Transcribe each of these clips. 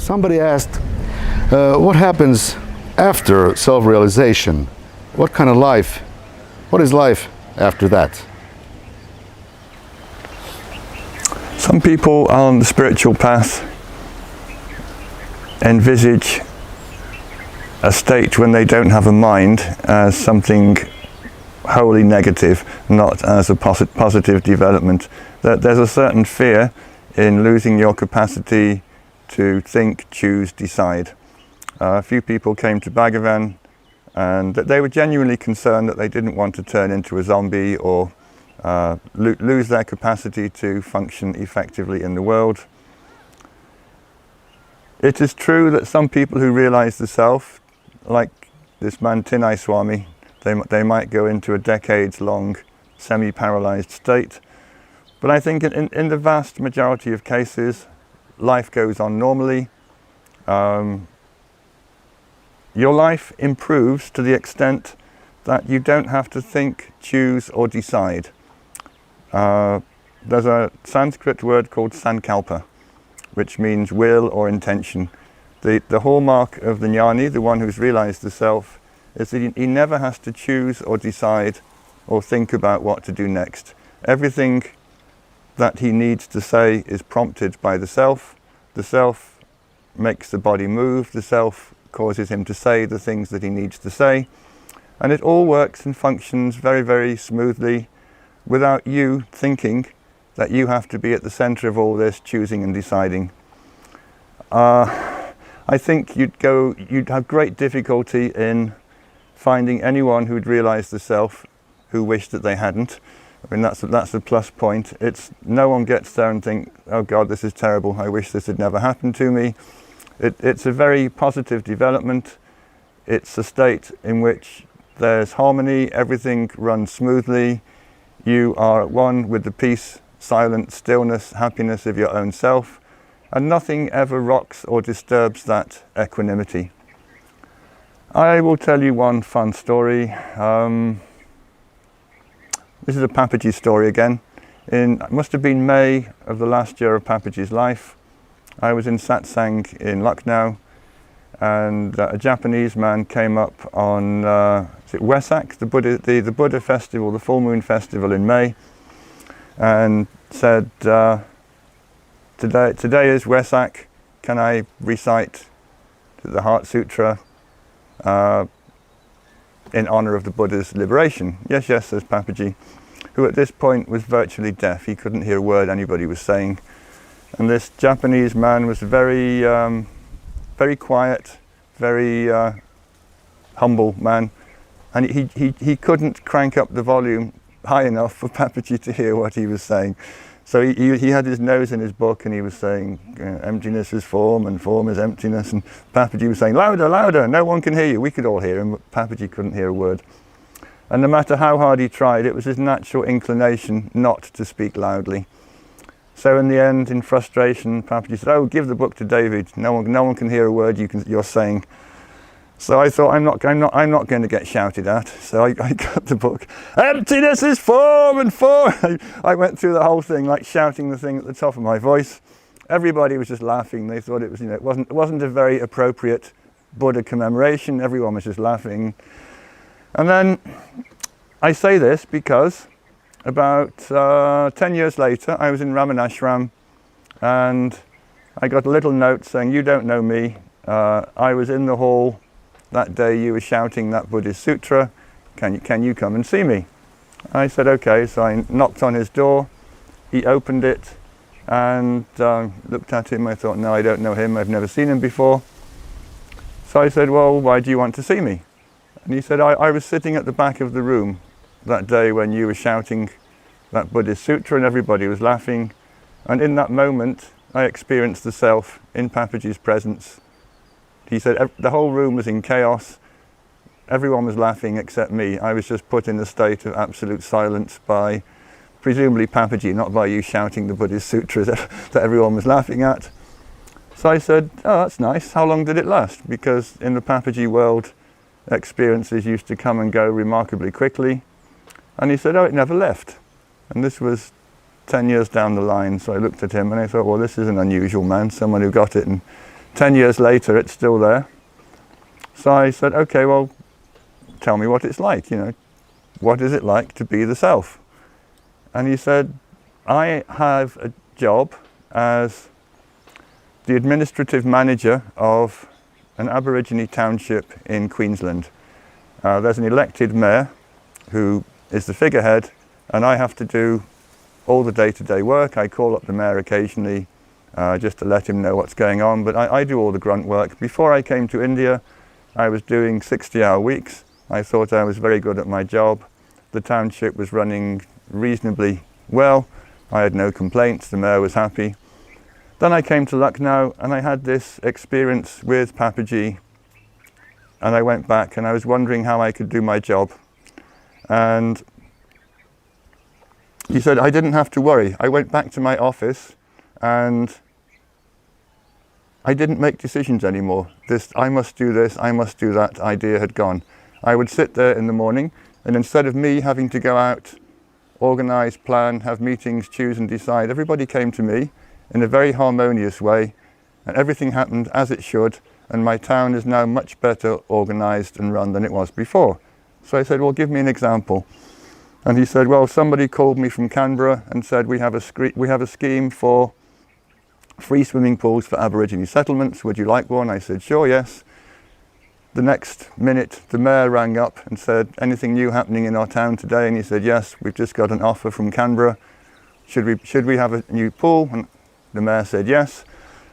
Somebody asked, what happens after self-realization? What kind of life? What is life after that? Some people on the spiritual path envisage a state when they don't have a mind as something wholly negative, not as a positive development. That there's a certain fear in losing your capacity to think, choose, decide. A few people came to Bhagavan and they were genuinely concerned that they didn't want to turn into a zombie or lose their capacity to function effectively in the world. It is true that some people who realize the self, like this man Tinai Swami, they might go into a decades-long semi-paralyzed state. But I think in the vast majority of cases, life goes on normally. Your life improves to the extent that you don't have to think, choose or decide. There's a Sanskrit word called sankalpa, which means will or intention. The hallmark of the jnani, the one who's realized the self, is that he never has to choose or decide or think about what to do next. Everything that he needs to say is prompted by the self. The self makes the body move. The self causes him to say the things that he needs to say. And it all works and functions very, very smoothly without you thinking that you have to be at the center of all this choosing and deciding. I think you'd have great difficulty in finding anyone who'd realized the self who wished that they hadn't. I mean, that's a plus point. No one gets there and think, oh God, this is terrible, I wish this had never happened to me. It's a very positive development. It's a state in which there's harmony, everything runs smoothly, you are at one with the peace, silence, stillness, happiness of your own self, and nothing ever rocks or disturbs that equanimity. I will tell you one fun story. This is a Papaji story again. It must have been May of the last year of Papaji's life. I was in satsang in Lucknow, and a Japanese man came up on is it Wesak, the Buddha festival, the full moon festival in May, and said, today is Wesak, can I recite the Heart Sutra in honor of the Buddha's liberation? Yes, yes, says Papaji, who at this point was virtually deaf. He couldn't hear a word anybody was saying. And this Japanese man was very, very quiet, very humble man. And he couldn't crank up the volume high enough for Papaji to hear what he was saying. So he had his nose in his book and he was saying, emptiness is form and form is emptiness. And Papaji was saying, louder, louder, no one can hear you. We could all hear him, but Papaji couldn't hear a word. And no matter how hard he tried, it was his natural inclination not to speak loudly. So in the end, in frustration, Papaji said, oh, give the book to David. No one can hear a word you're saying. So I thought, I'm not going to get shouted at. So I got the book. Emptiness is form and form. I went through the whole thing, like shouting the thing at the top of my voice. Everybody was just laughing. They thought it was, it wasn't a very appropriate Buddha commemoration. Everyone was just laughing. And then I say this because about 10 years later, I was in Ramanashram and I got a little note saying, you don't know me. I was in the hall that day you were shouting that Buddhist sutra. Can you come and see me? I said, okay. So I knocked on his door. He opened it and looked at him. I thought, no, I don't know him. I've never seen him before. So I said, well, why do you want to see me? And he said, I was sitting at the back of the room that day when you were shouting that Buddhist sutra and everybody was laughing. And in that moment, I experienced the self in Papaji's presence. He said the whole room was in chaos. Everyone was laughing except me. I was just put in a state of absolute silence by presumably Papaji, not by you shouting the Buddhist sutras that everyone was laughing at. So I said, oh, that's nice. How long did it last? Because in the Papaji world, experiences used to come and go remarkably quickly. And he said, oh, it never left. And this was 10 years down the line. So I looked at him and I thought, well, this is an unusual man, someone who got it in 10 years later, it's still there. So I said, okay, well, tell me what it's like, you know. What is it like to be the self? And he said, I have a job as the administrative manager of an Aborigine township in Queensland. There's an elected mayor who is the figurehead, and I have to do all the day-to-day work. I call up the mayor occasionally just to let him know what's going on, but I do all the grunt work. Before I came to India, I was doing 60-hour weeks. I thought I was very good at my job. The township was running reasonably well. I had no complaints, the mayor was happy. Then I came to Lucknow and I had this experience with Papaji, and I went back and I was wondering how I could do my job. And he said I didn't have to worry. I went back to my office and I didn't make decisions anymore. This, I must do this, I must do that idea had gone. I would sit there in the morning, and instead of me having to go out, organise, plan, have meetings, choose and decide, everybody came to me in a very harmonious way, and everything happened as it should, and my town is now much better organised and run than it was before. So I said, well, give me an example. And he said, well, somebody called me from Canberra and said, we have a scheme for free swimming pools for Aborigine settlements. Would you like one? I said, sure, yes. The next minute, the mayor rang up and said, anything new happening in our town today? And he said, yes, we've just got an offer from Canberra. Should we have a new pool? And the mayor said, yes.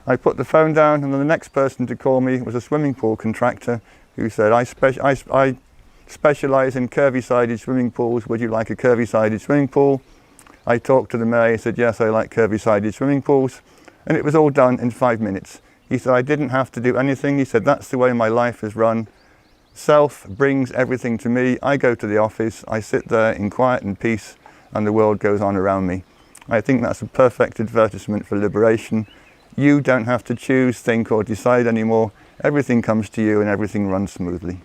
I put the phone down, and then the next person to call me was a swimming pool contractor who said, I specialise in curvy-sided swimming pools. Would you like a curvy-sided swimming pool? I talked to the mayor. He said, yes, I like curvy-sided swimming pools. And it was all done in 5 minutes. He said, I didn't have to do anything. He said, that's the way my life is run. Self brings everything to me. I go to the office, I sit there in quiet and peace, and the world goes on around me. I think that's a perfect advertisement for liberation. You don't have to choose, think, or decide anymore. Everything comes to you and everything runs smoothly.